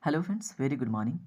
Hello friends, very good morning.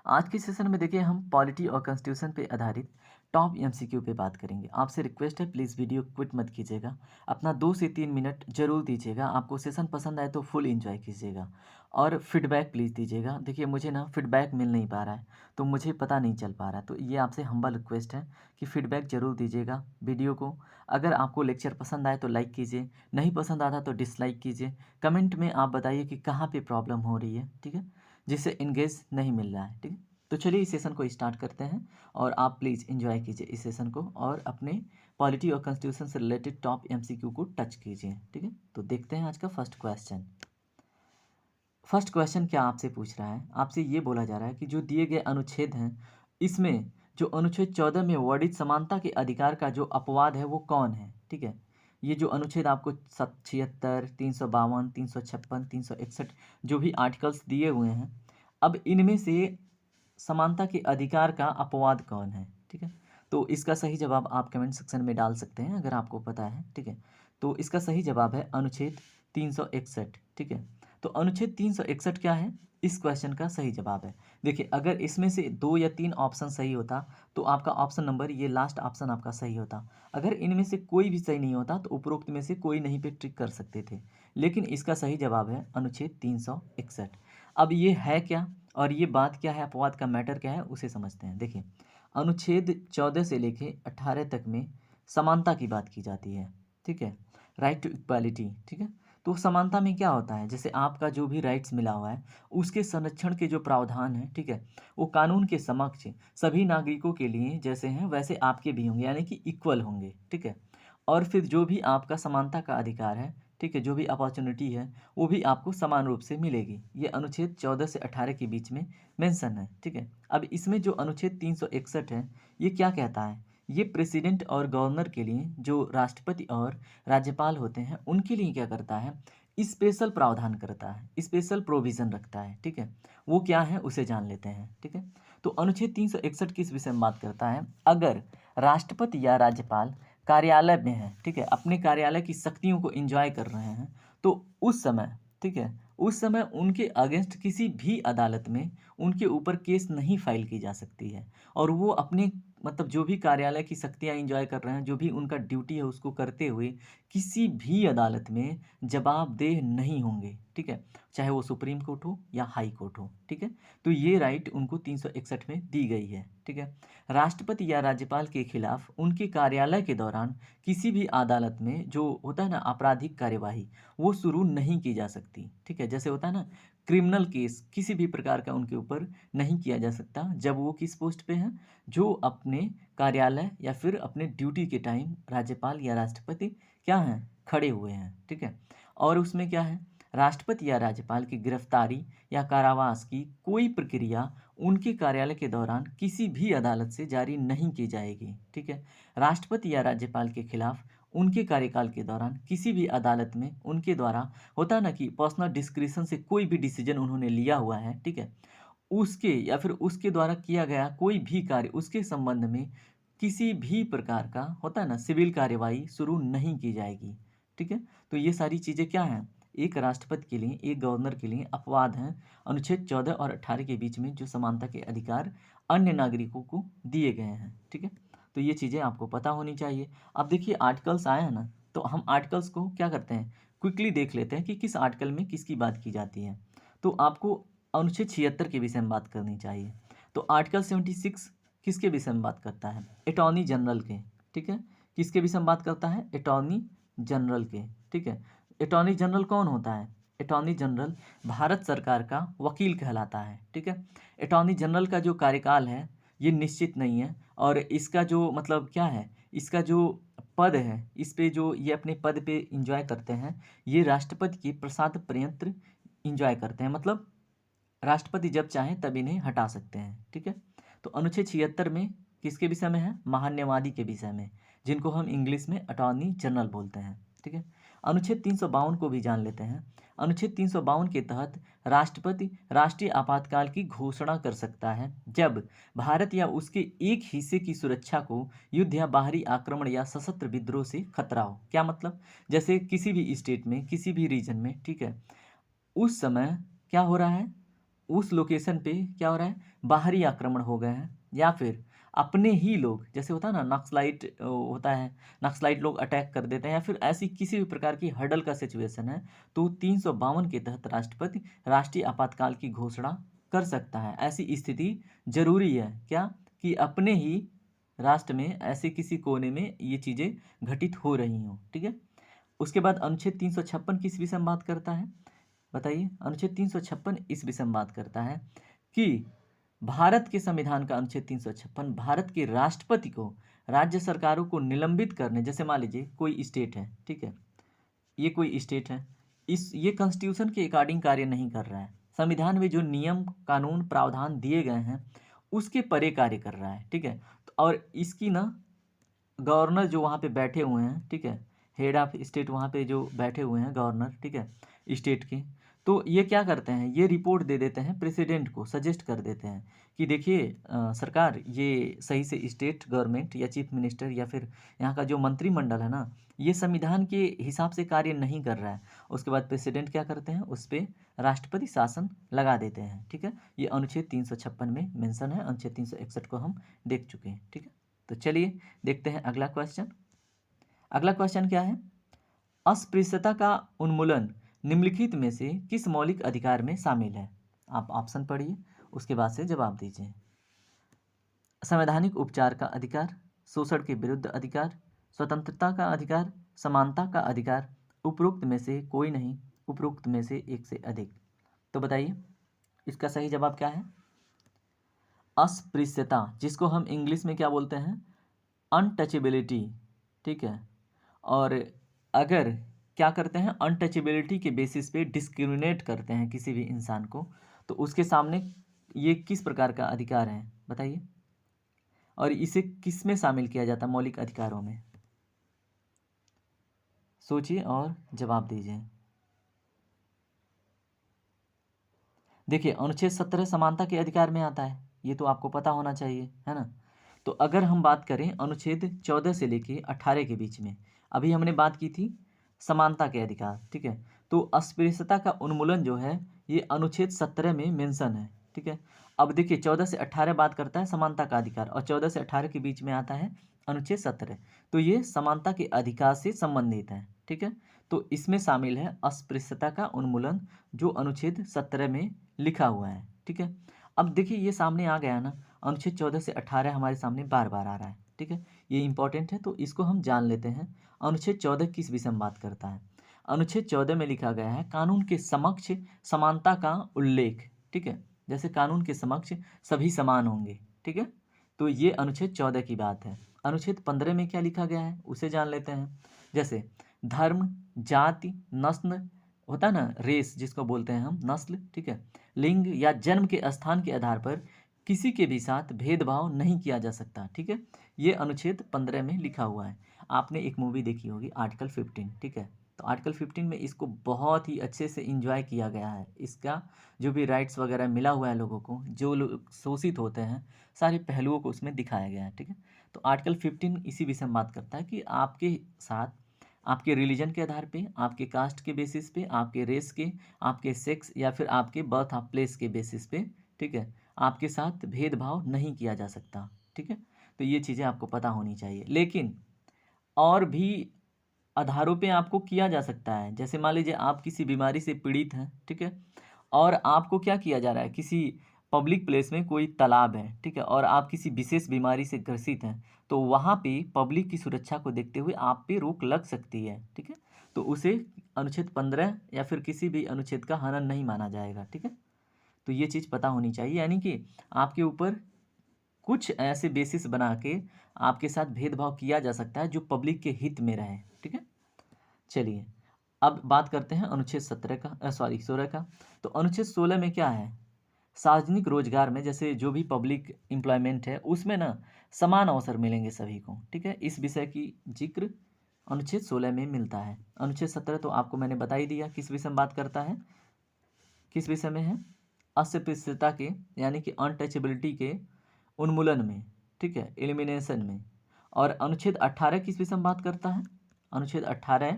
आज के session में देखिए हम पॉलिटी और कॉन्स्टिट्यूशन पे आधारित टॉप एमसीक्यू पे बात करेंगे। आपसे रिक्वेस्ट है, प्लीज़ वीडियो क्विट मत कीजिएगा। अपना 2 से 3 मिनट जरूर दीजिएगा। आपको सेशन पसंद आए तो फुल एंजॉय कीजिएगा और फीडबैक प्लीज़ दीजिएगा। देखिए मुझे ना फीडबैक मिल नहीं पा रहा है, तो मुझे पता नहीं चल पा रहा है, तो ये आपसे हम्बल रिक्वेस्ट है कि फीडबैक ज़रूर दीजिएगा वीडियो को। अगर आपको लेक्चर पसंद आए तो लाइक कीजिए, नहीं पसंद आता तो डिसलाइक कीजिए। कमेंट में आप बताइए कि कहाँ पे प्रॉब्लम हो रही है, ठीक है, जिससे इंगेज नहीं मिल रहा है, ठीक है। तो चलिए इस सेशन को स्टार्ट करते हैं और आप प्लीज़ एंजॉय कीजिए इस सेशन को और अपने पॉलिटी और कॉन्स्टिट्यूशन से रिलेटेड टॉप एमसीक्यू को टच कीजिए, ठीक है। तो देखते हैं आज का फर्स्ट क्वेश्चन। फर्स्ट क्वेश्चन क्या आपसे पूछ रहा है, आपसे ये बोला जा रहा है कि जो दिए गए अनुच्छेद हैं, इसमें जो अनुच्छेद 14 में वर्णित समानता के अधिकार का जो अपवाद है वो कौन है, ठीक है। ये जो अनुच्छेद आपको 76, 352, 356, 361 जो भी आर्टिकल्स दिए हुए हैं, अब इनमें से समानता के अधिकार का अपवाद कौन है, ठीक है। तो इसका सही जवाब आप कमेंट सेक्शन में डाल सकते हैं अगर आपको पता है, ठीक है। तो इसका सही जवाब है अनुच्छेद 361, ठीक है। तो अनुच्छेद 361 क्या है, इस क्वेश्चन का सही जवाब है। देखिए अगर इसमें से 2 या 3 ऑप्शन सही होता तो आपका ऑप्शन नंबर ये लास्ट ऑप्शन आपका सही होता। अगर इनमें से कोई भी सही नहीं होता तो उपरोक्त में से कोई नहीं पे ट्रिक कर सकते थे, लेकिन इसका सही जवाब है अनुच्छेद 361। अब ये है क्या और ये बात क्या है, अपवाद का मैटर क्या है, उसे समझते हैं। देखिए अनुच्छेद 14 से लेके 18 तक में समानता की बात की जाती है, ठीक है, राइट टू इक्वालिटी, ठीक है। तो समानता में क्या होता है, जैसे आपका जो भी राइट्स मिला हुआ है उसके संरक्षण के जो प्रावधान है, ठीक है, वो कानून के समक्ष सभी नागरिकों के लिए जैसे हैं वैसे आपके भी होंगे, यानी कि इक्वल होंगे, ठीक है। और फिर जो भी आपका समानता का अधिकार है, ठीक है, जो भी अपॉर्चुनिटी है वो भी आपको समान रूप से मिलेगी। ये अनुच्छेद 14 से 18 के बीच में मेंशन है, ठीक है। अब इसमें जो अनुच्छेद 361 है, ये क्या कहता है, ये प्रेसिडेंट और गवर्नर के लिए, जो राष्ट्रपति और राज्यपाल होते हैं उनके लिए क्या करता है, स्पेशल प्रावधान करता है, स्पेशल प्रोविज़न रखता है, ठीक है। वो क्या है उसे जान लेते हैं, ठीक है। तो अनुच्छेद 361 किस विषय में बात करता है, अगर राष्ट्रपति या राज्यपाल कार्यालय में हैं, ठीक है, अपने कार्यालय की शक्तियों को एंजॉय कर रहे हैं, तो उस समय, ठीक है, उस समय उनके अगेंस्ट किसी भी अदालत में उनके ऊपर केस नहीं फाइल की जा सकती है। और वो अपने मतलब जो भी कार्यालय की शक्तियाँ एंजॉय कर रहे हैं, जो भी उनका ड्यूटी है उसको करते हुए किसी भी अदालत में जवाबदेह नहीं होंगे, ठीक है, चाहे वो सुप्रीम कोर्ट हो या हाई कोर्ट हो, ठीक है। तो ये राइट उनको 361 में दी गई है, ठीक है। राष्ट्रपति या राज्यपाल के खिलाफ उनके कार्यालय के दौरान किसी भी अदालत में जो होता है ना आपराधिक कार्यवाही, वो शुरू नहीं की जा सकती, ठीक है। जैसे होता है ना क्रिमिनल केस किसी भी प्रकार का उनके ऊपर नहीं किया जा सकता जब वो किस पोस्ट पे हैं, जो अपने कार्यालय या फिर अपने ड्यूटी के टाइम राज्यपाल या राष्ट्रपति क्या हैं, खड़े हुए हैं, ठीक है। और उसमें क्या है, राष्ट्रपति या राज्यपाल की गिरफ्तारी या कारावास की कोई प्रक्रिया उनके कार्यालय के दौरान किसी भी अदालत से जारी नहीं की जाएगी, ठीक है। राष्ट्रपति या राज्यपाल के खिलाफ उनके कार्यकाल के दौरान किसी भी अदालत में उनके द्वारा होता है ना कि पर्सनल डिस्क्रिशन से कोई भी डिसीजन उन्होंने लिया हुआ है, ठीक है, उसके या फिर उसके द्वारा किया गया कोई भी कार्य उसके संबंध में किसी भी प्रकार का होता है ना सिविल कार्यवाही शुरू नहीं की जाएगी, ठीक है। तो ये सारी चीज़ें क्या हैं, एक राष्ट्रपति के लिए, एक गवर्नर के लिए अपवाद हैं अनुच्छेद 14 और 18 के बीच में, जो समानता के अधिकार अन्य नागरिकों को दिए गए हैं, ठीक है। तो ये चीज़ें आपको पता होनी चाहिए। अब देखिए आर्टिकल्स आए हैं ना, तो हम आर्टिकल्स को क्या करते हैं, क्विकली देख लेते हैं कि किस आर्टिकल में किसकी बात की जाती है। तो आपको अनुच्छेद 76 के विषय में बात करनी चाहिए। तो आर्टिकल 76 किसके विषय में बात करता है, अटॉर्नी जनरल के, ठीक है। किसके विषय में बात करता है, अटॉर्नी जनरल के, ठीक है। अटॉर्नी जनरल कौन होता है, अटॉर्नी जनरल भारत सरकार का वकील कहलाता है, ठीक है। अटॉर्नी जनरल का जो कार्यकाल है ये निश्चित नहीं है, और इसका जो मतलब क्या है, इसका जो पद है, इस पे जो ये अपने पद पे इंजॉय करते हैं, ये राष्ट्रपति के प्रसाद पर्यंत इंजॉय करते हैं, मतलब राष्ट्रपति जब चाहें तब इन्हें हटा सकते हैं, ठीक है। तो अनुच्छेद 76 में किसके विषय में है, महान्यायवादी के विषय में, जिनको हम इंग्लिश में अटॉर्नी जनरल बोलते हैं, ठीक है। अनुच्छेद 352 को भी जान लेते हैं। अनुच्छेद 352 के तहत राष्ट्रपति राष्ट्रीय आपातकाल की घोषणा कर सकता है जब भारत या उसके एक हिस्से की सुरक्षा को युद्ध या बाहरी आक्रमण या सशस्त्र विद्रोह से खतरा हो। क्या मतलब, जैसे किसी भी स्टेट में, किसी भी रीजन में, ठीक है, उस समय क्या हो रहा है, उस लोकेशन पे क्या हो रहा है, बाहरी आक्रमण हो गए हैं, या फिर अपने ही लोग, जैसे होता है ना नक्सलाइट होता है, नक्सलाइट लोग अटैक कर देते हैं, या फिर ऐसी किसी भी प्रकार की हर्डल का सिचुएशन है, तो 352 के तहत राष्ट्रपति राष्ट्रीय आपातकाल की घोषणा कर सकता है। ऐसी स्थिति जरूरी है क्या, कि अपने ही राष्ट्र में ऐसे किसी कोने में ये चीज़ें घटित हो रही हों। ठीक है, उसके बाद अनुच्छेद 356 किस विषय में बात करता है, बताइए। अनुच्छेद 356 इस विषय में बात करता है कि भारत के संविधान का अनुच्छेद 356 भारत के राष्ट्रपति को राज्य सरकारों को निलंबित करने, जैसे मान लीजिए कोई स्टेट है, ठीक है, ये कोई स्टेट है, ये कॉन्स्टिट्यूशन के अकॉर्डिंग कार्य नहीं कर रहा है, संविधान में जो नियम कानून प्रावधान दिए गए हैं उसके परे कार्य कर रहा है, ठीक है। तो और इसकी ना गवर्नर जो वहाँ पे बैठे हुए हैं, ठीक है, हेड ऑफ स्टेट वहाँ पे जो बैठे हुए हैं गवर्नर, ठीक है, स्टेट के, तो ये क्या करते हैं, ये रिपोर्ट दे देते हैं प्रेसिडेंट को, सजेस्ट कर देते हैं कि देखिए सरकार ये सही से स्टेट गवर्नमेंट या चीफ मिनिस्टर या फिर यहाँ का जो मंत्रिमंडल है ना, ये संविधान के हिसाब से कार्य नहीं कर रहा है। उसके बाद प्रेसिडेंट क्या करते हैं, उस पर राष्ट्रपति शासन लगा देते हैं, ठीक है। ये अनुच्छेद 356 में मेंशन है, अनुच्छेद 361 को हम देख चुके हैं, ठीक है। तो चलिए देखते हैं अगला क्वेश्चन। अगला क्वेश्चन क्या है, अस्पृश्यता का उन्मूलन निम्नलिखित में से किस मौलिक अधिकार में शामिल है। आप ऑप्शन पढ़िए, उसके बाद से जवाब दीजिए। संवैधानिक उपचार का अधिकार, शोषण के विरुद्ध अधिकार, स्वतंत्रता का अधिकार, समानता का अधिकार, उपरोक्त में से कोई नहीं, उपरोक्त में से एक से अधिक। तो बताइए इसका सही जवाब क्या है। अस्पृश्यता, जिसको हम इंग्लिश में क्या बोलते हैं, अनटचेबिलिटी, ठीक है। और अगर क्या करते हैं, अनटचेबिलिटी के बेसिस पे डिस्क्रिमिनेट करते हैं किसी भी इंसान को, तो उसके सामने ये किस प्रकार का अधिकार है बताइए, और इसे किस में शामिल किया जाता है मौलिक अधिकारों में, सोचिए और जवाब दीजिए। देखिए अनुच्छेद 17 समानता के अधिकार में आता है, ये तो आपको पता होना चाहिए, है ना। तो अगर हम बात करें अनुच्छेद 14 से लेके 18 के बीच में, अभी हमने बात की थी समानता के अधिकार, ठीक है, तो अस्पृश्यता का उन्मूलन जो है ये अनुच्छेद 17 में मेंशन है, ठीक है। अब देखिए 14 से 18 बात करता है समानता का अधिकार, और 14 से 18 के बीच में आता है अनुच्छेद 17, तो ये समानता के अधिकार से संबंधित है, ठीक है। तो इसमें शामिल है अस्पृश्यता का उन्मूलन, जो अनुच्छेद 17 में लिखा हुआ है, ठीक है। अब देखिए ये सामने आ गया ना, अनुच्छेद 14 से 18 हमारे सामने बार बार आ रहा है, ठीक है, ये इंपॉर्टेंट है, तो इसको हम जान लेते हैं। अनुच्छेद 14 किस विषय में बात करता है। अनुच्छेद 14 में लिखा गया है कानून के समक्ष समानता का उल्लेख, ठीक है, जैसे कानून के समक्ष सभी समान होंगे, ठीक है, तो ये अनुच्छेद 14 की बात है। अनुच्छेद 15 में क्या लिखा गया है उसे जान लेते हैं, जैसे धर्म, जाति, नस्ल, होता है ना रेस जिसको बोलते हैं हम, नस्ल, ठीक है, लिंग या जन्म के स्थान के आधार पर किसी के भी साथ भेदभाव नहीं किया जा सकता, ठीक है, ये अनुच्छेद 15 में लिखा हुआ है। आपने एक मूवी देखी होगी आर्टिकल 15, ठीक है, तो आर्टिकल 15 में इसको बहुत ही अच्छे से इंजॉय किया गया है, इसका जो भी राइट्स वगैरह मिला हुआ है लोगों को, जो लोग शोषित होते हैं, सारे पहलुओं को उसमें दिखाया गया है, ठीक है। तो आर्टिकल 15 इसी विषय में बात करता है कि आपके साथ आपके रिलीजन के आधार पे, आपके कास्ट के बेसिस पे, आपके रेस के, आपके सेक्स या फिर आपके बर्थ ऑफ प्लेस के बेसिस पे, ठीक है, आपके साथ भेदभाव नहीं किया जा सकता, ठीक है। तो ये चीज़ें आपको पता होनी चाहिए, लेकिन और भी आधारों पे आपको किया जा सकता है, जैसे मान लीजिए आप किसी बीमारी से पीड़ित हैं, ठीक है, और आपको क्या किया जा रहा है, किसी पब्लिक प्लेस में कोई तालाब है, ठीक है, और आप किसी विशेष बीमारी से ग्रसित हैं, तो वहाँ पे पब्लिक की सुरक्षा को देखते हुए आप पे रोक लग सकती है, ठीक है, तो उसे अनुच्छेद 15 या फिर किसी भी अनुच्छेद का हनन नहीं माना जाएगा, ठीक है। तो ये चीज़ पता होनी चाहिए, यानी कि आपके ऊपर कुछ ऐसे बेसिस बना के आपके साथ भेदभाव किया जा सकता है जो पब्लिक के हित में रहे, ठीक है। चलिए अब बात करते हैं अनुच्छेद 17 का, सॉरी 16 का। तो अनुच्छेद 16 में क्या है, सार्वजनिक रोजगार में जैसे जो भी पब्लिक एम्प्लॉयमेंट है उसमें ना समान अवसर मिलेंगे सभी को, ठीक है, इस विषय की जिक्र अनुच्छेद 16 में मिलता है। अनुच्छेद 17 तो आपको मैंने बता ही दिया किस विषय में बात करता है, किस विषय में है, अस्पृश्यता के यानी कि अनटचेबिलिटी के उन्मूलन में, ठीक है, एलिमिनेशन में। और अनुच्छेद 18 किस विषय में बात करता है, अनुच्छेद 18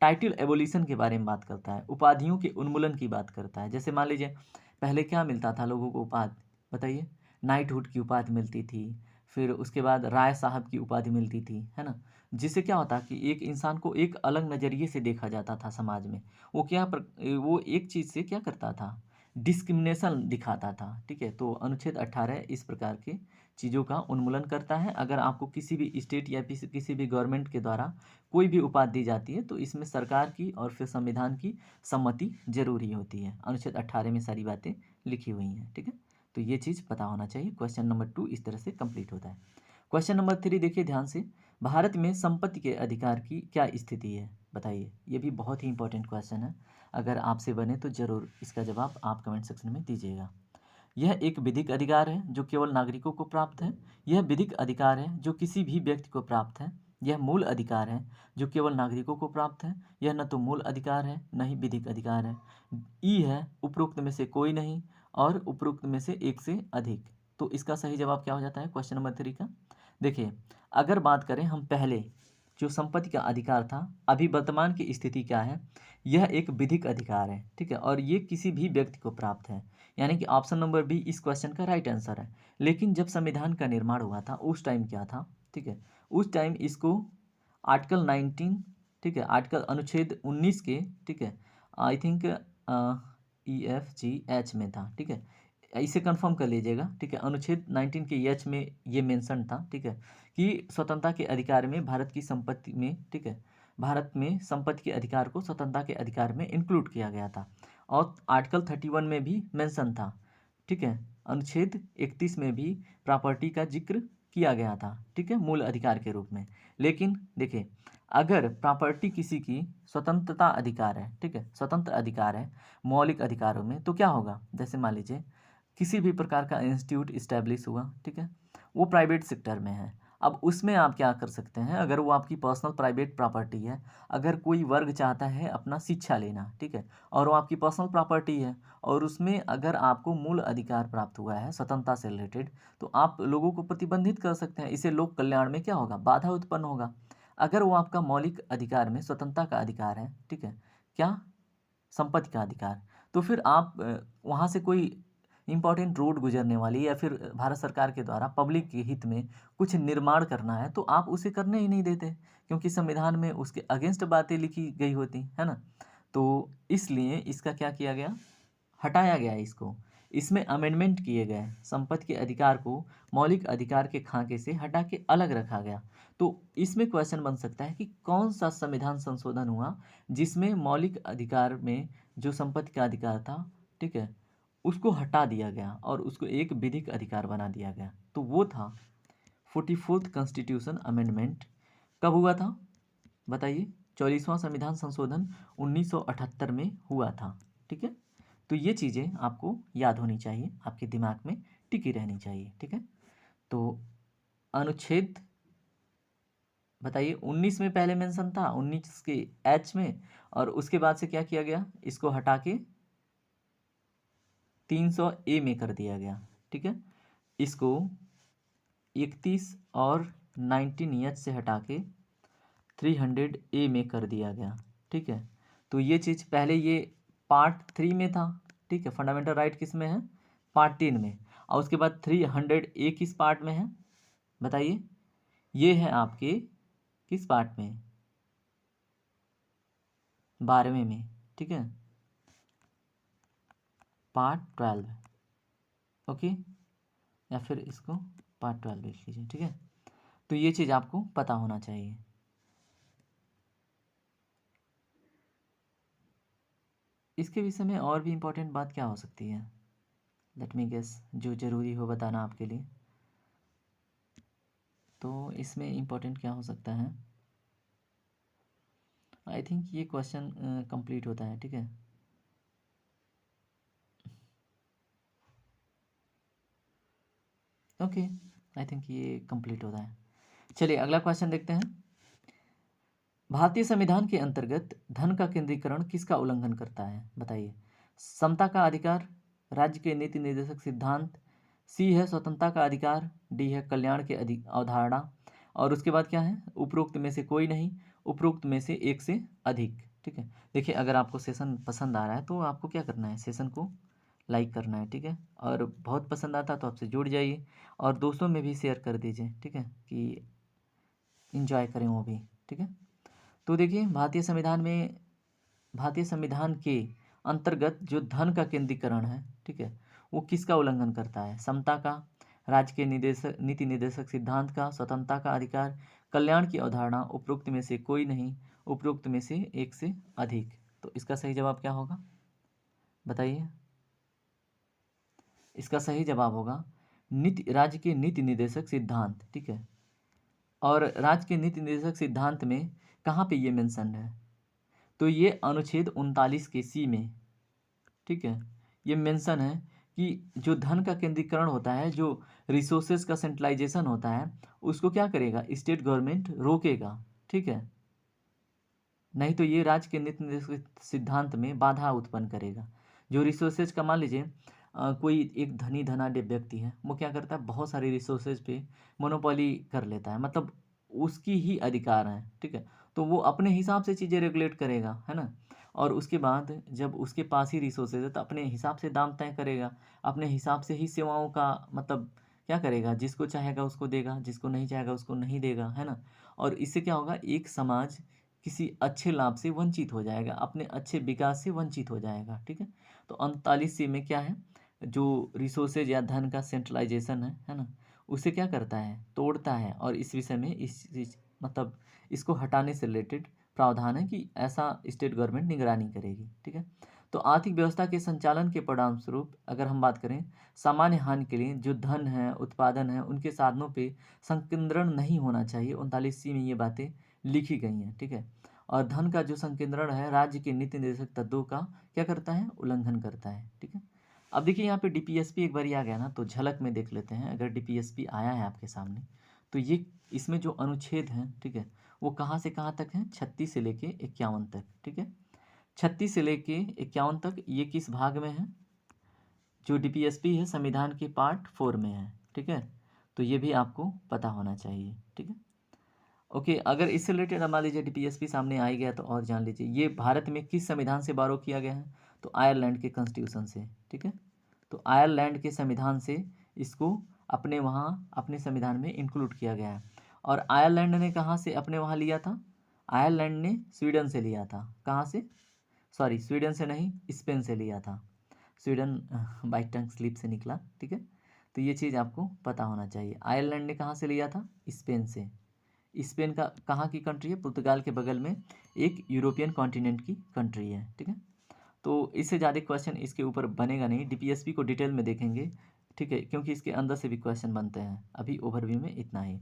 टाइटल एबोलिशन के बारे में बात करता है, उपाधियों के उन्मूलन की बात करता है। जैसे मान लीजिए पहले क्या मिलता था लोगों को उपाधि, बताइए? नाइटहुड की उपाधि मिलती थी, फिर उसके बाद राय साहब की उपाधि मिलती थी, है ना? जिससे क्या होता कि एक इंसान को एक अलग नज़रिए से देखा जाता था समाज में। वो एक चीज़ से क्या करता था, डिस्क्रिमिनेशन दिखाता था, ठीक है? तो अनुच्छेद 18 इस प्रकार के चीज़ों का उन्मूलन करता है। अगर आपको किसी भी स्टेट या किसी भी गवर्नमेंट के द्वारा कोई भी उपाधि दी जाती है तो इसमें सरकार की और फिर संविधान की सम्मति ज़रूरी होती है। अनुच्छेद 18 में सारी बातें लिखी हुई हैं, ठीक है? तो ये चीज़ पता होना चाहिए। क्वेश्चन नंबर 2 इस तरह से कंप्लीट होता है। क्वेश्चन नंबर 3 देखिए ध्यान से, भारत में संपत्ति के अधिकार की क्या स्थिति है, बताइए? ये भी बहुत ही इंपॉर्टेंट क्वेश्चन है। अगर आपसे बने तो ज़रूर इसका जवाब आप कमेंट सेक्शन में दीजिएगा। यह एक विधिक अधिकार है जो केवल नागरिकों को प्राप्त है। यह विधिक अधिकार है जो किसी भी व्यक्ति को प्राप्त है। यह मूल अधिकार है जो केवल नागरिकों को प्राप्त है। यह न तो मूल अधिकार है न ही विधिक अधिकार है। ई है उपरोक्त में से कोई नहीं और उपरोक्त में से एक से अधिक। तो इसका सही जवाब क्या हो जाता है क्वेश्चन नंबर 3 का? देखिए, अगर बात करें हम पहले जो संपत्ति का अधिकार था, अभी वर्तमान की स्थिति क्या है? यह एक विधिक अधिकार है, ठीक है? और ये किसी भी व्यक्ति को प्राप्त है। यानी कि ऑप्शन नंबर बी इस क्वेश्चन का राइट आंसर है। लेकिन जब संविधान का निर्माण हुआ था उस टाइम क्या था, ठीक है? उस टाइम इसको आर्टिकल 19, ठीक है, आर्टिकल अनुच्छेद 19 के, ठीक है, आई थिंक EFGH में था, ठीक है? इसे कंफर्म कर लीजिएगा, ठीक है? अनुच्छेद 19 के एच में ये मेंशन था, ठीक है, कि स्वतंत्रता के अधिकार में भारत की संपत्ति में, ठीक है, भारत में संपत्ति के अधिकार को स्वतंत्रता के अधिकार में इंक्लूड किया गया था। और आर्टिकल 31 में भी मेंशन था, ठीक है? अनुच्छेद 31 में भी प्रॉपर्टी का जिक्र किया गया था, ठीक है, मूल अधिकार के रूप में। लेकिन देखिए, अगर प्रॉपर्टी किसी की स्वतंत्रता अधिकार है, ठीक है, स्वतंत्र अधिकार है मौलिक अधिकारों में, तो क्या होगा? जैसे मान लीजिए किसी भी प्रकार का इंस्टीट्यूट इस्टेब्लिश हुआ, ठीक है, वो प्राइवेट सेक्टर में है। अब उसमें आप क्या कर सकते हैं, अगर वो आपकी पर्सनल प्राइवेट प्रॉपर्टी है, अगर कोई वर्ग चाहता है अपना शिक्षा लेना, ठीक है, और वो आपकी पर्सनल प्रॉपर्टी है और उसमें अगर आपको मूल अधिकार प्राप्त हुआ है स्वतंत्रता से रिलेटेड, तो आप लोगों को प्रतिबंधित कर सकते हैं। इससे लोक कल्याण में क्या होगा? बाधा उत्पन्न होगा। अगर वो आपका मौलिक अधिकार में स्वतंत्रता का अधिकार है, ठीक है, क्या? संपत्ति का अधिकार, तो फिर आप वहाँ से कोई इम्पोर्टेंट रोड गुजरने वाली या फिर भारत सरकार के द्वारा पब्लिक के हित में कुछ निर्माण करना है तो आप उसे करने ही नहीं देते, क्योंकि संविधान में उसके अगेंस्ट बातें लिखी गई होती है ना। तो इसलिए इसका क्या किया गया, हटाया गया इसको, इसमें अमेंडमेंट किए गए, संपत्ति के अधिकार को मौलिक अधिकार के खाके से हटा के अलग रखा गया। तो इसमें क्वेश्चन बन सकता है कि कौन सा संविधान संशोधन हुआ जिसमें मौलिक अधिकार में जो संपत्ति का अधिकार था, ठीक है, उसको हटा दिया गया और उसको एक विधिक अधिकार बना दिया गया। तो वो था 44th कॉन्स्टिट्यूशन अमेंडमेंट। कब हुआ था बताइए? 44वां संविधान संशोधन 1978 में हुआ था, ठीक है। तो ये चीज़ें आपको याद होनी चाहिए, आपके दिमाग में टिकी रहनी चाहिए, ठीक है। तो अनुच्छेद बताइए 19 में पहले मेंशन था, 19 के एच में, और उसके बाद से क्या किया गया, इसको हटा के 300A में कर दिया गया, ठीक है। इसको 31 और 19H से हटा के 300A में कर दिया गया, ठीक है। तो ये चीज़ पहले ये पार्ट 3 में था, ठीक है, फंडामेंटल राइट किस में है, पार्ट 3 में, और उसके बाद 300A किस पार्ट में है बताइए? ये है आपके किस पार्ट में, 12वें में, ठीक है, पार्ट 12, ओके, या फिर इसको पार्ट 12 लिख लीजिए, ठीक है। तो ये चीज़ आपको पता होना चाहिए। इसके विषय में और भी इम्पोर्टेंट बात क्या हो सकती है, लेट मी गेस, जो ज़रूरी हो बताना आपके लिए। तो इसमें इम्पोर्टेंट क्या हो सकता है, आई थिंक ये क्वेश्चन कंप्लीट होता है, ठीक है। ओके, आई थिंक ये कंप्लीट होता है। चलिए अगला क्वेश्चन देखते हैं। भारतीय संविधान के अंतर्गत धन का केंद्रीकरण किसका उल्लंघन करता है बताइए? समता का अधिकार, राज्य के नीति निर्देशक सिद्धांत, सी है स्वतंत्रता का अधिकार, डी है कल्याण के अवधारणा, और उसके बाद क्या है, उपरोक्त में से कोई नहीं, उपरोक्त में से एक से अधिक, ठीक है। देखिए अगर आपको सेशन पसंद आ रहा है तो आपको क्या करना है, सेशन को लाइक करना है, ठीक है। और बहुत पसंद आता तो आपसे जुड़ जाइए और दोस्तों में भी शेयर कर दीजिए, ठीक है, कि इंजॉय करें वो भी, ठीक है। तो देखिए भारतीय संविधान के अंतर्गत जो धन का केंद्रीकरण है, ठीक है, वो किसका उल्लंघन करता है? समता का, राज्य के निदेशक नीति निर्देशक सिद्धांत का, स्वतंत्रता का अधिकार, कल्याण की अवधारणा, उपरोक्त में से कोई नहीं, उपरोक्त में से एक से अधिक। तो इसका सही जवाब क्या होगा बताइए? इसका सही जवाब होगा राज्य के नीति निर्देशक सिद्धांत, ठीक है। और राज्य के नीति निर्देशक सिद्धांत में कहाँ पे ये मेंशन है? तो ये अनुच्छेद 39 के सी में, ठीक है, ये मेंशन है कि जो धन का केंद्रीकरण होता है, जो रिसोर्सेज का सेंट्रलाइजेशन होता है, उसको क्या करेगा? स्टेट गवर्नमेंट रोकेगा, ठीक है। नहीं तो ये राज्य के नीति निर्देशक सिद्धांत में बाधा उत्पन्न करेगा। जो रिसोर्सेज का मान लीजिए कोई एक धनी धनाढ्य व्यक्ति है, वो क्या करता है? बहुत सारे रिसोर्सेज पे मोनोपोली कर लेता है, मतलब उसकी ही अधिकार है, ठीक है। तो वो अपने हिसाब से चीज़ें रेगुलेट करेगा, है ना। और उसके बाद जब उसके पास ही रिसोर्सेज है तो अपने हिसाब से दाम तय करेगा, अपने हिसाब से ही सेवाओं का मतलब क्या करेगा? जिसको चाहेगा उसको देगा, जिसको नहीं चाहेगा उसको नहीं देगा, है ना। और इससे क्या होगा? एक समाज किसी अच्छे लाभ से वंचित हो जाएगा, अपने अच्छे विकास से वंचित हो जाएगा, ठीक है। तो 39 सी में क्या है? जो रिसोर्सेज या धन का सेंट्रलाइजेशन है ना, उसे क्या करता है? तोड़ता है। और इस विषय में मतलब इसको हटाने से रिलेटेड प्रावधान है कि ऐसा स्टेट गवर्नमेंट निगरानी करेगी, ठीक है। तो आर्थिक व्यवस्था के संचालन के परिणाम स्वरूप अगर हम बात करें, सामान्य हानि के लिए जो धन है, उत्पादन है, उनके साधनों पे संकेंद्रण नहीं होना चाहिए। 39 सी में ये बातें लिखी गई हैं, ठीक है। और धन का जो संकेंद्रण है राज्य के नीति निर्देशक तत्वों का क्या करता है? उल्लंघन करता है, ठीक है। अब देखिए यहाँ पे डीपीएसपी एक बार आ गया ना, तो झलक में देख लेते हैं। अगर डीपीएसपी आया है आपके सामने तो ये इसमें जो अनुच्छेद हैं, ठीक है, वो कहाँ से कहाँ तक हैं? 36 से लेके 51 तक, ठीक है। 36 से लेके 51 तक ये किस भाग में है? जो डीपीएसपी है संविधान के पार्ट 4 में है, ठीक है। तो ये भी आपको पता होना चाहिए, ठीक है। ओके, अगर इससे रिलेटेड मान लीजिए डीपीएसपी सामने आ ही गया तो और जान लीजिए ये भारत में किस संविधान से बारो किया गया है? तो आयरलैंड के कॉन्स्टिट्यूशन से, ठीक है। तो आयरलैंड के संविधान से इसको अपने वहाँ अपने संविधान में इंक्लूड किया गया है। और आयरलैंड ने कहाँ से अपने वहाँ लिया था? आयरलैंड ने स्वीडन से लिया था। कहाँ से? सॉरी, स्वीडन से नहीं, स्पेन से लिया था। स्वीडन बाई टंग स्लिप से निकला, ठीक है। तो ये चीज़ आपको पता होना चाहिए। आयरलैंड ने कहाँ से लिया था? स्पेन से। स्पेन का कहाँ की कंट्री है? पुर्तगाल के बगल में एक यूरोपियन कॉन्टिनेंट की कंट्री है, ठीक है। तो इससे ज़्यादा क्वेश्चन इसके ऊपर बनेगा नहीं, डीपीएसपी को डिटेल में देखेंगे, ठीक है, क्योंकि इसके अंदर से भी क्वेश्चन बनते हैं। अभी ओवरव्यू में इतना ही।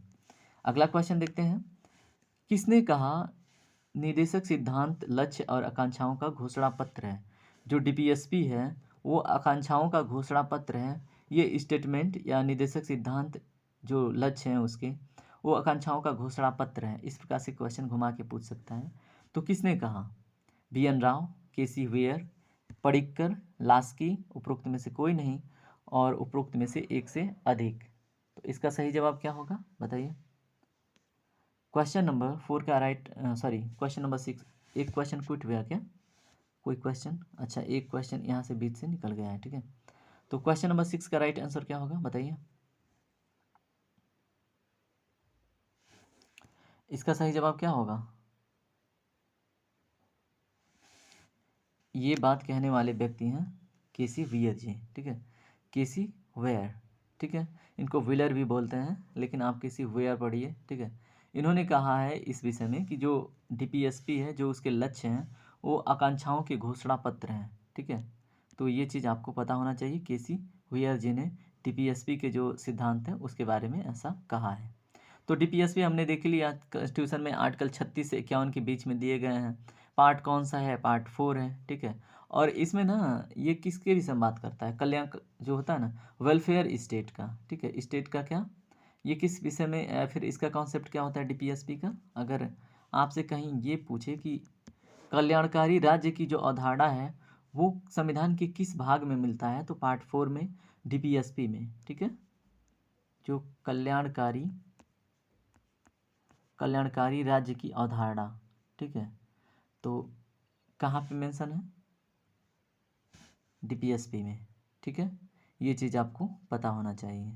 अगला क्वेश्चन देखते हैं। किसने कहा निर्देशक सिद्धांत लक्ष्य और आकांक्षाओं का घोषणा पत्र है? जो डीपीएसपी है वो आकांक्षाओं का घोषणा पत्र है। ये स्टेटमेंट या निर्देशक सिद्धांत जो लक्ष्य हैं उसके, वो आकांक्षाओं का घोषणा पत्र है। इस प्रकार से क्वेश्चन घुमा के पूछ सकता है। तो किसने कहा? B N. Rau, K C. Wheare, Panikkar, Laski, उपरोक्त में से कोई नहीं और उपरोक्त में से एक से अधिक। तो इसका सही जवाब क्या होगा बताइए? क्वेश्चन नंबर 4 का राइट, सॉरी क्वेश्चन नंबर 6। एक क्वेश्चन क्विट हुआ क्या? कोई क्वेश्चन? अच्छा, एक क्वेश्चन यहाँ से बीच से निकल गया है, ठीक है। तो क्वेश्चन नंबर 6 का राइट आंसर क्या होगा बताइए? इसका सही जवाब क्या होगा? ये बात कहने वाले व्यक्ति हैं के.सी. वियर जी, ठीक है। के.सी. वेयर, ठीक है। इनको व्हीलर भी बोलते हैं लेकिन आप के.सी. वेयर पढ़िए, ठीक है। इन्होंने कहा है इस विषय में कि जो डीपीएसपी है जो उसके लक्ष्य हैं वो आकांक्षाओं के घोषणा पत्र हैं, ठीक है। तो ये चीज़ आपको पता होना चाहिए। के.सी. वेयर जी ने डीपीएसपी के जो सिद्धांत हैं उसके बारे में ऐसा कहा है। तो डीपीएसपी हमने देख लिया, कॉन्स्टिट्यूशन में आर्टिकल 36 से 51 के बीच में दिए गए हैं। पार्ट कौन सा है? पार्ट 4 है, ठीक है। और इसमें ना ये किसके विषय में बात करता है? कल्याण जो होता है ना, वेलफेयर स्टेट का, ठीक है। स्टेट का क्या, ये किस विषय में फिर इसका कॉन्सेप्ट क्या होता है डीपीएसपी का? अगर आपसे कहीं ये पूछे कि कल्याणकारी राज्य की जो अवधारणा है वो संविधान के किस भाग में मिलता है, तो पार्ट 4 में, डीपीएसपी में, ठीक है। जो कल्याणकारी राज्य की अवधारणा, ठीक है, तो कहाँ पे मेंशन है? डीपीएसपी में, ठीक है, ये चीज़ आपको पता होना चाहिए।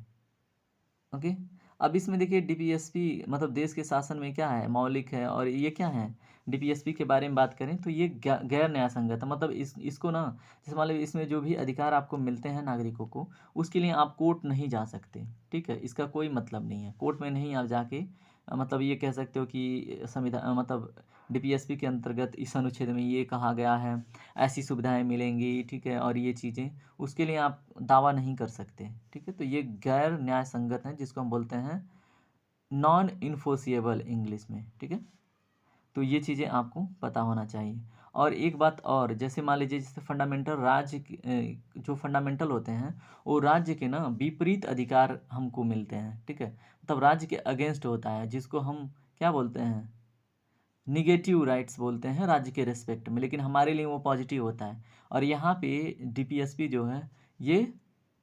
ओके। अब इसमें देखिए डीपीएसपी मतलब देश के शासन में क्या है, मौलिक है, और ये क्या है, डीपीएसपी के बारे में बात करें तो ये गैर न्याय संगत है। मतलब इसको ना, जैसे मान लीजिए इसमें जो भी अधिकार आपको मिलते हैं नागरिकों को, उसके लिए आप कोर्ट नहीं जा सकते। ठीक है, इसका कोई मतलब नहीं है, कोर्ट में नहीं आप जाके मतलब ये कह सकते हो कि संविधान मतलब डीपीएसपी के अंतर्गत इस अनुच्छेद में ये कहा गया है, ऐसी सुविधाएं मिलेंगी, ठीक है, और ये चीज़ें, उसके लिए आप दावा नहीं कर सकते। ठीक है, तो ये गैर न्याय संगत है, जिसको हम बोलते हैं नॉन इन्फोर्सिएबल इंग्लिश में। ठीक है, तो ये चीज़ें आपको पता होना चाहिए। और एक बात और, जैसे मान लीजिए जैसे फंडामेंटल राज्य जो फंडामेंटल होते हैं, वो राज्य के ना विपरीत अधिकार हमको मिलते हैं। ठीक है, मतलब राज्य के अगेंस्ट होता है, जिसको हम क्या बोलते हैं, निगेटिव राइट्स बोलते हैं राज्य के रिस्पेक्ट में, लेकिन हमारे लिए वो पॉजिटिव होता है। और यहाँ पे डीपीएसपी जो है, ये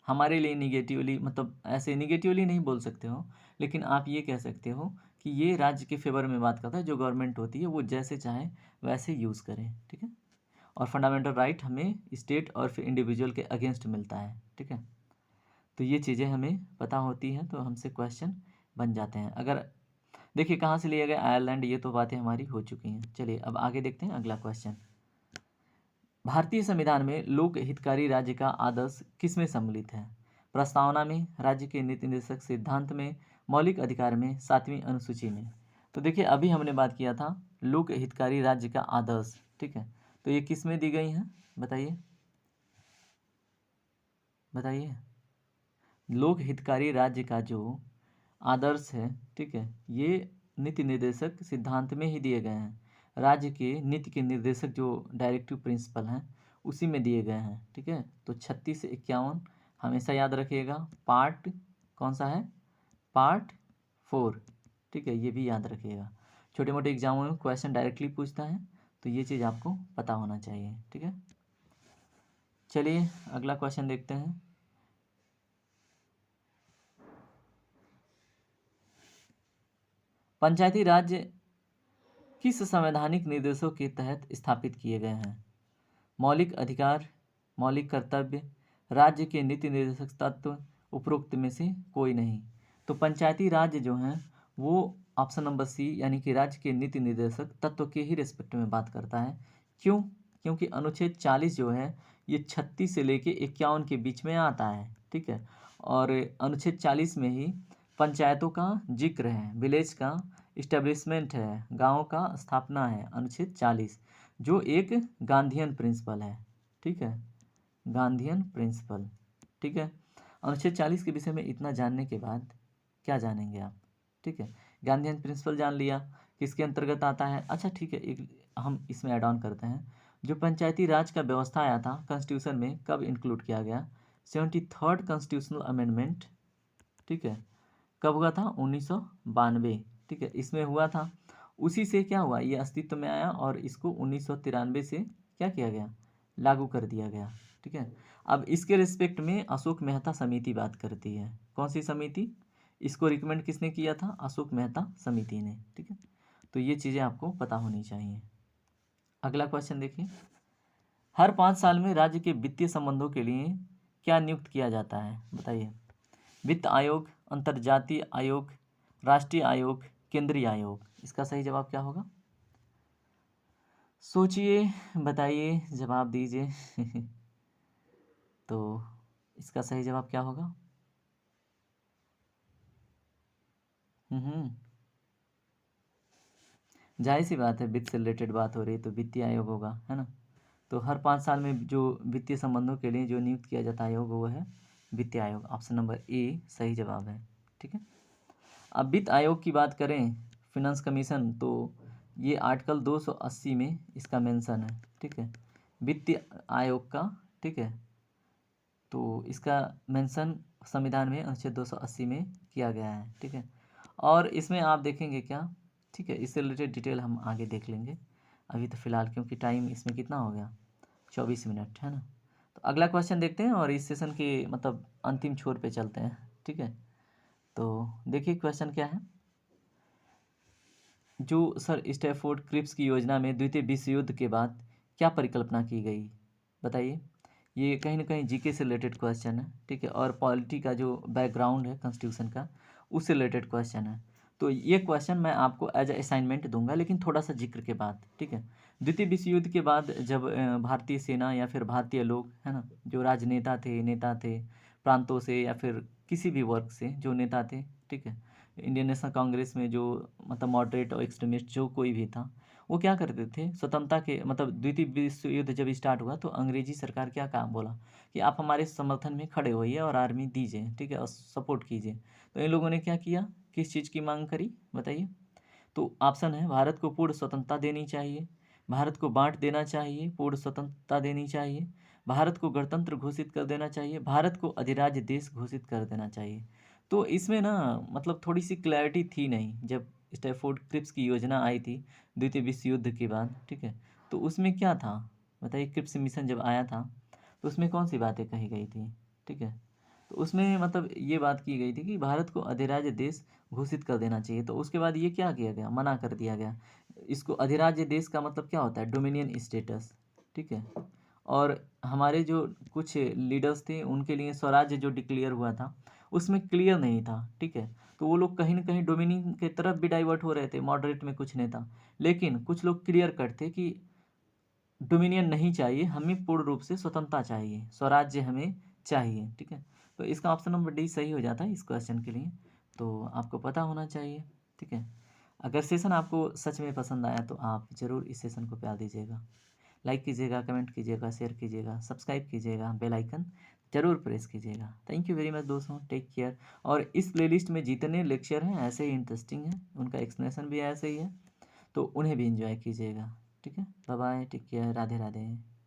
हमारे लिए निगेटिवली, मतलब ऐसे निगेटिवली नहीं बोल सकते हो, लेकिन आप ये कह सकते हो कि ये राज्य के फेवर में बात करता है, जो गवर्नमेंट होती है वो जैसे चाहे वैसे यूज़ करें। ठीक है, और फंडामेंटल राइट हमें स्टेट और फिर इंडिविजुअल के अगेंस्ट मिलता है। ठीक है, तो ये चीज़ें हमें पता होती हैं, तो हमसे क्वेश्चन बन जाते हैं। अगर देखिए कहाँ से लिया गया, आयरलैंड, ये तो बातें हमारी हो चुकी हैं। चलिए अब आगे देखते हैं अगला क्वेश्चन। भारतीय संविधान में लोक हितकारी राज्य का आदर्श किसमें सम्मिलित है? प्रस्तावना में, राज्य के नीति निर्देशक सिद्धांत में, मौलिक अधिकार में, 7वीं अनुसूची में। तो देखिए अभी हमने बात किया था लोक हितकारी राज्य का आदर्श। ठीक है, तो ये किस में दी गई हैं, बताइए बताइए। लोक हितकारी राज्य का जो आदर्श है, ठीक है, ये नीति निर्देशक सिद्धांत में ही दिए गए हैं। राज्य के नीति के निर्देशक जो डायरेक्टिव प्रिंसिपल हैं, उसी में दिए गए हैं। ठीक है, तो 36 से 51 हमेशा याद रखिएगा। पार्ट कौन सा है, पार्ट 4। ठीक है, ये भी याद रखिएगा, छोटे मोटे एग्जामों में क्वेश्चन डायरेक्टली पूछता है, तो ये चीज़ आपको पता होना चाहिए। ठीक है, चलिए अगला क्वेश्चन देखते हैं। पंचायती राज किस संवैधानिक निर्देशों के तहत स्थापित किए गए हैं? मौलिक अधिकार, मौलिक कर्तव्य, राज्य के नीति निर्देशक तत्व, उपरोक्त में से कोई नहीं। तो पंचायती राज जो हैं वो ऑप्शन नंबर सी यानी कि राज्य के नीति निर्देशक तत्व के ही रिस्पेक्ट में बात करता है। क्यों? क्योंकि अनुच्छेद 40 जो है ये 36 से लेके 51 के बीच में आता है। ठीक है, और अनुच्छेद 40 में ही पंचायतों का जिक्र है, विलेज का इस्टेब्लिशमेंट है, गाँव का स्थापना है, अनुच्छेद 40, जो एक गांधीयन प्रिंसिपल है। ठीक है, गांधीयन प्रिंसिपल। ठीक है, अनुच्छेद 40 के विषय में इतना जानने के बाद क्या जानेंगे आप? ठीक है, गांधीयन प्रिंसिपल जान लिया, किसके अंतर्गत आता है। अच्छा ठीक है, एक हम इसमें ऐड ऑन करते हैं, जो पंचायती राज का व्यवस्था आया था कॉन्स्टिट्यूशन में, कब इंक्लूड किया गया? 73rd constitutional amendment. ठीक है, कब हुआ था? 1992। ठीक है, इसमें हुआ था, उसी से क्या हुआ, ये अस्तित्व में आया और इसको 1993 से क्या किया गया, लागू कर दिया गया। ठीक है, अब इसके रिस्पेक्ट में अशोक मेहता समिति बात करती है। कौन सी समिति? इसको रिकमेंड किसने किया था? अशोक मेहता समिति ने। ठीक है, तो ये चीज़ें आपको पता होनी चाहिए। अगला क्वेश्चन देखिए, हर 5 साल में राज्य के वित्तीय संबंधों के लिए क्या नियुक्त किया जाता है, बताइए। वित्त आयोग, अंतर्जातीय आयोग, राष्ट्रीय आयोग, केंद्रीय आयोग। इसका सही जवाब क्या होगा? सोचिए, बताइए, जवाब दीजिए। तो इसका सही जवाब क्या होगा? हम्म, जाहिर सी बात है, वित्त से रिलेटेड बात हो रही है तो वित्तीय आयोग होगा, है ना। तो हर 5 साल में जो वित्तीय संबंधों के लिए जो नियुक्त किया जाता है आयोग, वो है वित्तीय आयोग। ऑप्शन नंबर ए सही जवाब है। ठीक है, अब वित्त आयोग की बात करें, फिनेंस कमीशन, तो ये आर्टिकल 280 में इसका मेंशन है। ठीक है, वित्त आयोग का। ठीक है, तो इसका मेंशन संविधान में अनुच्छेद 280 में किया गया है। ठीक है, और इसमें आप देखेंगे क्या, ठीक है, इससे रिलेटेड डिटेल हम आगे देख लेंगे, अभी तो फ़िलहाल क्योंकि टाइम इसमें कितना हो गया, 24 मिनट, है ना। तो अगला क्वेश्चन देखते हैं और इस सेशन के मतलब अंतिम छोर पे चलते हैं। ठीक है, तो देखिए क्वेश्चन क्या है। जो सर स्टैफोर्ड क्रिप्स की योजना में द्वितीय विश्व युद्ध के बाद क्या परिकल्पना की गई, बताइए। ये कहीं न कहीं जीके से रिलेटेड क्वेश्चन है, ठीक है? और पॉलिटी का जो बैकग्राउंड है कॉन्स्टिट्यूशन का, उससे रिलेटेड क्वेश्चन है। तो ये क्वेश्चन मैं आपको एज़ अ असाइनमेंट दूँगा, लेकिन थोड़ा-सा ज़िक्र के बाद, ठीक है? द्वितीय विश्व युद्ध के बाद जब भारतीय सेना या फिर भारतीय लोग, है ना? जो राजनेता थे, नेता थे, प्रांतों से या फिर किसी भी वर्ग से जो नेता थे, ठीक है? इंडियन नेशनल कांग्रेस में जो मतलब मॉडरेट और एक्सट्रीमिस्ट जो कोई भी था, वो क्या करते थे स्वतंत्रता के मतलब द्वितीय विश्व युद्ध जब स्टार्ट हुआ तो अंग्रेजी सरकार क्या काम बोला कि आप हमारे समर्थन में खड़े होइए और आर्मी दीजिए, ठीक है, और सपोर्ट कीजिए। तो इन लोगों ने क्या किया, किस चीज़ की मांग करी बताइए? तो ऑप्शन है भारत को पूर्ण स्वतंत्रता देनी चाहिए, भारत को बांट देना चाहिए, पूर्ण स्वतंत्रता देनी चाहिए, भारत को गणतंत्र घोषित कर देना चाहिए, भारत को अधिराज्य देश घोषित कर देना चाहिए। तो इसमें ना मतलब थोड़ी सी क्लैरिटी थी नहीं जब स्टैफोर्ड क्रिप्स की योजना आई थी द्वितीय विश्व युद्ध के बाद, ठीक है? तो उसमें क्या था बताइए? क्रिप्स मिशन जब आया था तो उसमें कौन सी बातें कही गई थी, ठीक है? तो उसमें मतलब ये बात की गई थी कि भारत को अधिराज्य देश घोषित कर देना चाहिए। तो उसके बाद ये क्या किया गया, मना कर दिया गया। इसको अधिराज्य देश का मतलब क्या होता है, डोमिनियन स्टेटस, ठीक है? और हमारे जो कुछ लीडर्स थे उनके लिए स्वराज्य जो डिक्लेयर हुआ था उसमें क्लियर नहीं था, ठीक है? तो वो लोग कहीं न कहीं डोमिनियन की तरफ भी डाइवर्ट हो रहे थे, मॉडरेट में कुछ नेता। लेकिन कुछ लोग क्लियर कट थे कि डोमिनियन नहीं चाहिए, हमें पूर्ण रूप से स्वतंत्रता चाहिए, स्वराज्य हमें चाहिए, ठीक है? तो इसका ऑप्शन नंबर डी सही हो जाता है इस क्वेश्चन के लिए, तो आपको पता होना चाहिए, ठीक है? अगर सेशन आपको सच में पसंद आया तो आप ज़रूर इस सेशन को प्यार दीजिएगा। लाइक कीजिएगा, कमेंट कीजिएगा, शेयर कीजिएगा, सब्सक्राइब कीजिएगा, बेल आइकन ज़रूर प्रेस कीजिएगा। थैंक यू वेरी मच दोस्तों, टेक केयर। और इस प्लेलिस्ट में जितने लेक्चर हैं ऐसे ही इंटरेस्टिंग हैं, उनका एक्सप्लेनेशन भी ऐसे ही है, तो उन्हें भी एंजॉय कीजिएगा, ठीक है? Bye bye, take care, Radhe Radhe.